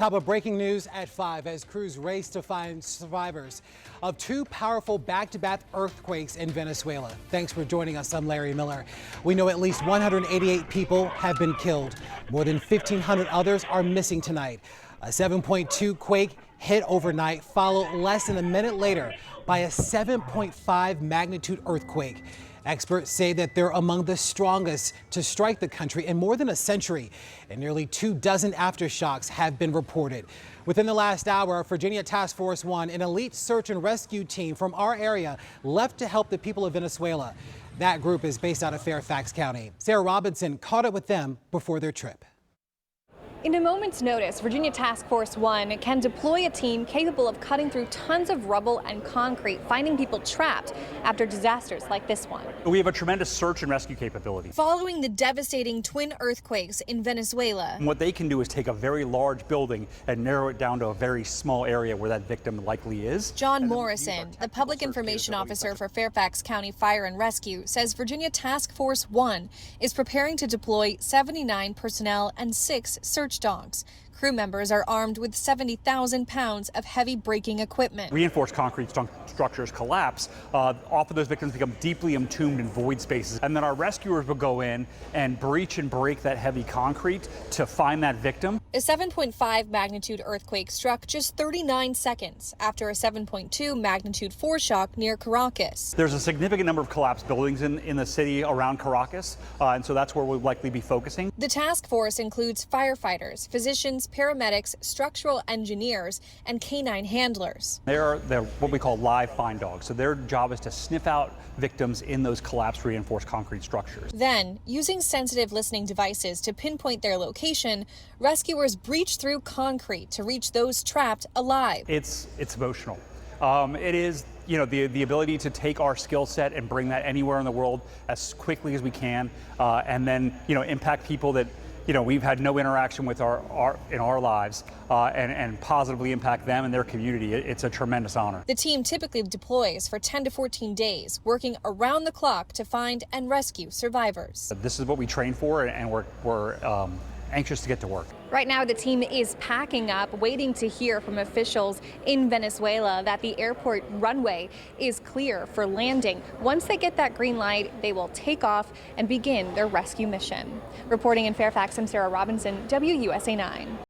Top of breaking news at 5 as crews race to find survivors of two powerful back-to-back earthquakes in Venezuela. Thanks for joining us. I'm Larry Miller. We know at least 188 people have been killed. More than 1,500 others are missing tonight. A 7.2 quake hit overnight, followed less than a minute later by a 7.5 magnitude earthquake. Experts say that they're among the strongest to strike the country in more than a century, and nearly 24 aftershocks have been reported. Within the last hour, Virginia Task Force 1, an elite search and rescue team from our area, left to help the people of Venezuela. That group is based out of Fairfax County. Sarah Robinson caught up with them before their trip. In a moment's notice, Virginia Task Force 1 can deploy a team capable of cutting through tons of rubble and concrete, finding people trapped after disasters like this one. We have a tremendous search and rescue capability. Following the devastating twin earthquakes in Venezuela. And what they can do is take a very large building and narrow it down to a very small area where that victim likely is. John Morrison, the public information officer for Fairfax County Fire and Rescue, says Virginia Task Force 1 is preparing to deploy 79 personnel and 6 search dogs. Crew members are armed with 70,000 pounds of heavy braking equipment. Reinforced concrete structures collapse. Often those victims become deeply entombed in void spaces. And then our rescuers will go in and breach and break that heavy concrete to find that victim. A 7.5 magnitude earthquake struck just 39 seconds after a 7.2 magnitude foreshock near Caracas. There's a significant number of collapsed buildings in the city around Caracas, and so that's where we'll likely be focusing. The task force includes firefighters, physicians, paramedics, structural engineers, and canine handlers. They're what we call live find dogs. So their job is to sniff out victims in those collapsed reinforced concrete structures. Then, using sensitive listening devices to pinpoint their location, rescuers breach through concrete to reach those trapped alive. It's emotional. It is, the ability to take our skill set and bring that anywhere in the world as quickly as we can, and then, impact people that we've had no interaction with in our lives, and positively impact them and their community. It's a tremendous honor. The team typically deploys for 10 to 14 days, working around the clock to find and rescue survivors. This is what we train for, and we're anxious to get to work. Right now, the team is packing up, waiting to hear from officials in Venezuela that the airport runway is clear for landing. Once they get that green light, they will take off and begin their rescue mission. Reporting in Fairfax, I'm Sarah Robinson, WUSA 9.